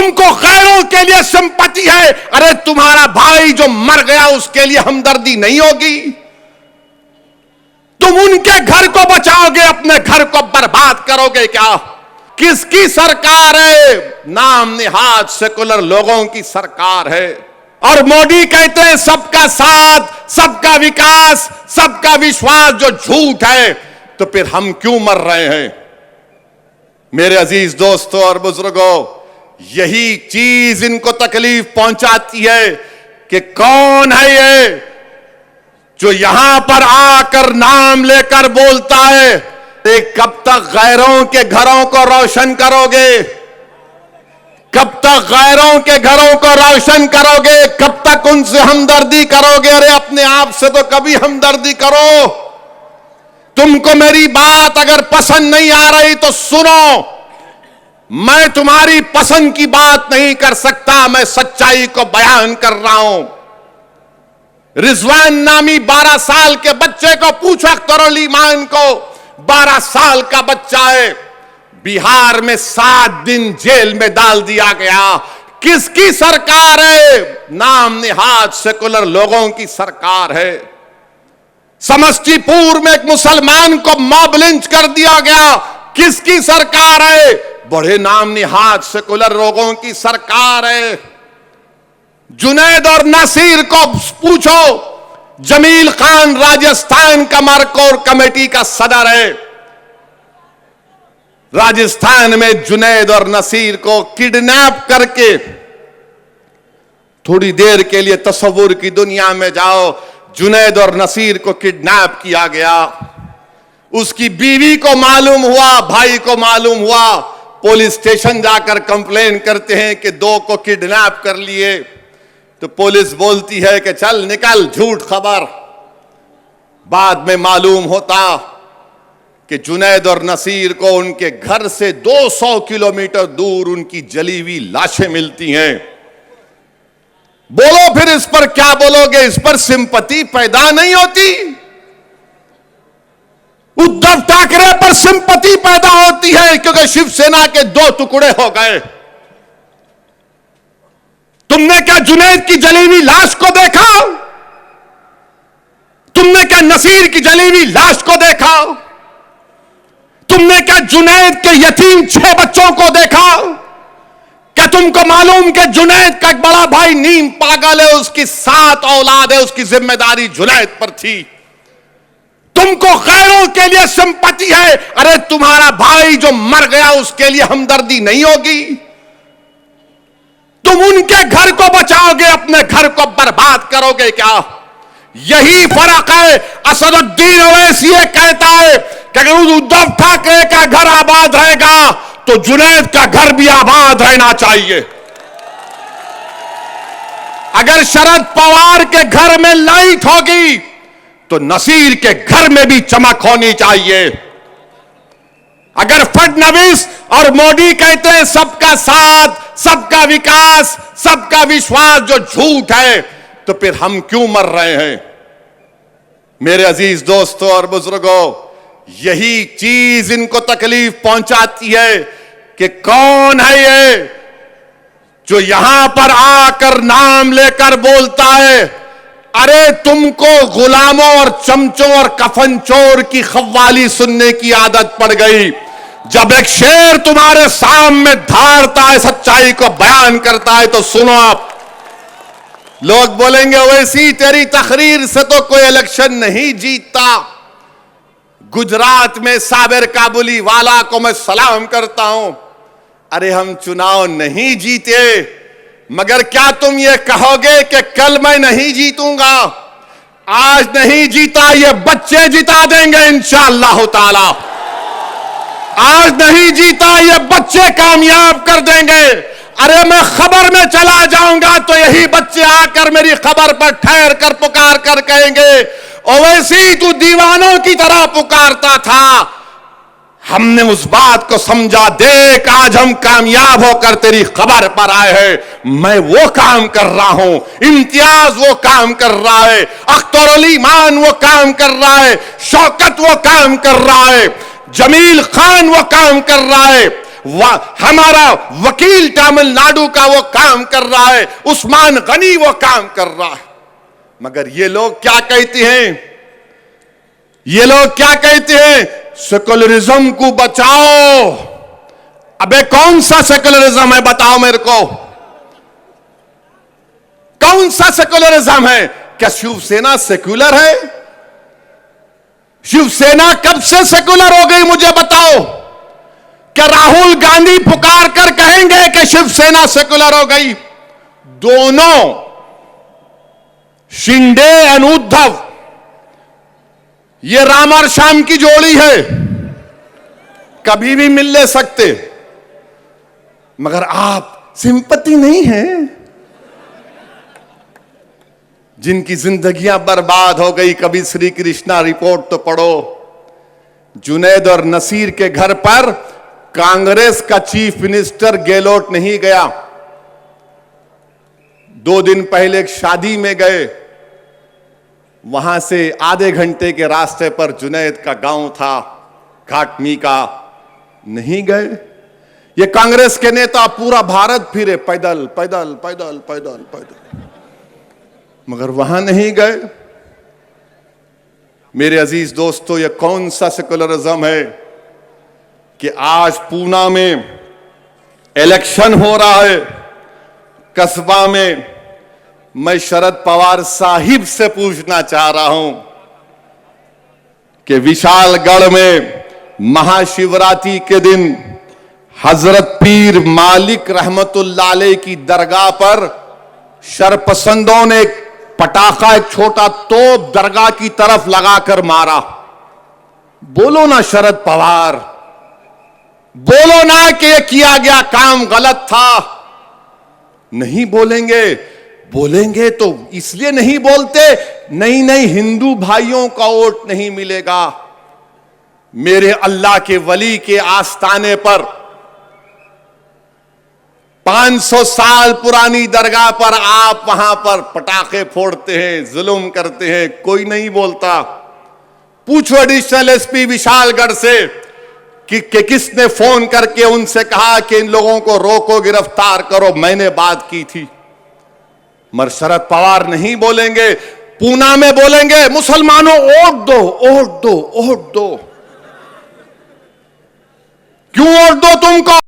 तुमको गैरों के लिए सिंपैथी है, अरे तुम्हारा भाई जो मर गया उसके लिए हमदर्दी नहीं होगी? तुम उनके घर को बचाओगे, अपने घर को बर्बाद करोगे क्या? किसकी सरकार है? नाम निहाद सेकुलर लोगों की सरकार है। और मोदी कहते हैं सबका साथ, सबका विकास, सबका विश्वास, जो झूठ है। तो फिर हम क्यों मर रहे हैं? मेरे अजीज दोस्तों और बुजुर्गों, यही चीज इनको तकलीफ पहुंचाती है कि कौन है ये जो यहां पर आकर नाम लेकर बोलता है, कब तक गैरों के घरों को रोशन करोगे? कब तक गैरों के घरों को रोशन करोगे? कब तक उनसे हमदर्दी करोगे? अरे अपने आप से तो कभी हमदर्दी करो। तुमको मेरी बात अगर पसंद नहीं आ रही तो सुनो, मैं तुम्हारी पसंद की बात नहीं कर सकता, मैं सच्चाई को बयान कर रहा हूं। रिजवान नामी 12 साल के बच्चे को पूछो, अख्तरुल ईमान को, 12 साल का बच्चा है, बिहार में 7 दिन जेल में डाल दिया गया। किसकी सरकार है? नाम निहाद सेकुलर लोगों की सरकार है। समस्तीपुर में एक मुसलमान को मॉब लिंच कर दिया गया, किसकी सरकार है? बड़े नाम निहाद सेकुलर लोगों की सरकार है। जुनैद और नसीर को पूछो, जमील खान राजस्थान का मरकोर कमेटी का सदर है। राजस्थान में जुनैद और नसीर को किडनैप करके, थोड़ी देर के लिए तस्वुर की दुनिया में जाओ, जुनैद और नसीर को किडनैप किया गया। उसकी बीवी को मालूम हुआ, भाई को मालूम हुआ, पुलिस स्टेशन जाकर कंप्लेन करते हैं कि 2 को किडनैप कर लिए। तो पुलिस बोलती है कि चल निकल, झूठ खबर। बाद में मालूम होता कि जुनैद और नसीर को उनके घर से 200 किलोमीटर दूर उनकी जली हुई लाशें मिलती हैं। बोलो फिर इस पर क्या बोलोगे? इस पर सिंपैथी पैदा नहीं होती? उद्धव ठाकरे पर सिंपैथी पैदा होती है क्योंकि शिवसेना के 2 टुकड़े हो गए। तुमने क्या जुनैद की जली हुई लाश को देखा? तुमने क्या नसीर की जली हुई लाश को देखा? तुमने क्या जुनैद के यतीम 6 बच्चों को देखा? क्या तुमको मालूम कि जुनैद का एक बड़ा भाई नीम पागल है, उसकी 7 औलाद है, उसकी जिम्मेदारी जुनैद पर थी। तुमको गैरों के लिए सिंपैथी है, अरे तुम्हारा भाई जो मर गया उसके लिए हमदर्दी नहीं होगी? तुम उनके घर को बचाओगे, अपने घर को बर्बाद करोगे क्या? यही फर्क है। असदुद्दीन ओवैसी कहता है कि अगर उद्धव ठाकरे का घर आबाद रहेगा तो जुनैद का घर भी आबाद रहना चाहिए। अगर शरद पवार के घर में लाइट होगी तो नसीर के घर में भी चमक होनी चाहिए। अगर फडणवीस और मोदी कहते हैं सबका साथ, सबका विकास, सबका विश्वास, जो झूठ है, तो फिर हम क्यों मर रहे हैं? मेरे अजीज दोस्तों और बुजुर्गों, यही चीज इनको तकलीफ पहुंचाती है कि कौन है ये जो यहां पर आकर नाम लेकर बोलता है, अरे तुमको गुलामों और चमचों और कफन चोर की खव्वाली सुनने की आदत पड़ गई। जब एक शेर तुम्हारे सामने धारता है, सच्चाई को बयान करता है, तो सुनो आप। लोग बोलेंगे वैसी तेरी तकरीर से तो कोई इलेक्शन नहीं जीतता। गुजरात में साबिर काबुली वाला को मैं सलाम करता हूं। अरे हम चुनाव नहीं जीते, मगर क्या तुम ये कहोगे कि कल मैं नहीं जीतूंगा? आज नहीं जीता, ये बच्चे जिता देंगे इंशाअल्लाह ताला। आज नहीं जीता, ये बच्चे कामयाब कर देंगे। अरे मैं खबर में चला जाऊंगा तो यही बच्चे आकर मेरी खबर पर ठहर कर पुकार कर कहेंगे, ओवैसी तू दीवानों की तरह पुकारता था, हमने उस बात को समझा, देख आज हम कामयाब होकर तेरी खबर पर आए हैं। मैं वो काम कर रहा हूं, इम्तियाज वो काम कर रहा है, अख्तरुल ईमान वो काम कर रहा है, शौकत वो काम कर रहा है, जमील खान वो काम कर रहा है, हमारा वकील तमिलनाडु का वो काम कर रहा है, उस्मान गनी वो काम कर रहा है। मगर ये लोग क्या कहते हैं, ये लोग क्या कहते हैं, सेकुलरिज्म को बचाओ। अबे कौन सा सेकुलरिज्म है बताओ मेरे को, कौन सा सेकुलरिज्म है? क्या शिवसेना सेक्युलर है? शिवसेना कब से सेकुलर हो गई मुझे बताओ? क्या राहुल गांधी पुकार कर कहेंगे कि शिवसेना सेकुलर हो गई? दोनों शिंदे एंड उद्धव, ये राम और श्याम की जोड़ी है, कभी भी मिल ले सकते। मगर आप सिंपैथी नहीं है, जिनकी जिंदगियां बर्बाद हो गई। कभी श्री कृष्णा रिपोर्ट तो पढ़ो, जुनैद और नसीर के घर पर कांग्रेस का चीफ मिनिस्टर गेहलोत नहीं गया। 2 दिन पहले एक शादी में गए, वहां से आधे घंटे के रास्ते पर जुनैद का गांव था, घाटमी का, नहीं गए। ये कांग्रेस के नेता पूरा भारत फिरे, पैदल पैदल पैदल पैदल पैदल, मगर वहां नहीं गए। मेरे अजीज दोस्तों, यह कौन सा सेकुलरिज्म है कि आज पूना में इलेक्शन हो रहा है, कस्बा में। मैं शरद पवार साहिब से पूछना चाह रहा हूं कि विशालगढ़ में महाशिवरात्रि के दिन हजरत पीर मालिक रहमतुल्लाह अलैह की दरगाह पर शरपसंदों ने पटाखा, एक छोटा तोप दरगाह की तरफ लगाकर मारा। बोलो ना शरद पवार, बोलो ना कि यह किया गया काम गलत था। नहीं बोलेंगे, बोलेंगे तो इसलिए नहीं बोलते, नहीं नहीं हिंदू भाइयों का वोट नहीं मिलेगा। मेरे अल्लाह के वली के आस्थाने पर 500 साल पुरानी दरगाह पर आप वहां पर पटाखे फोड़ते हैं, जुल्म करते हैं, कोई नहीं बोलता। पूछो एडिशनल एसपी विशालगढ़ से कि किसने फोन करके उनसे कहा कि इन लोगों को रोको, गिरफ्तार करो। मैंने बात की थी। मगर शरद पवार नहीं बोलेंगे। पूना में बोलेंगे मुसलमानों वोट दो, वोट दो, वोट दो। क्यों वोट दो तुमको?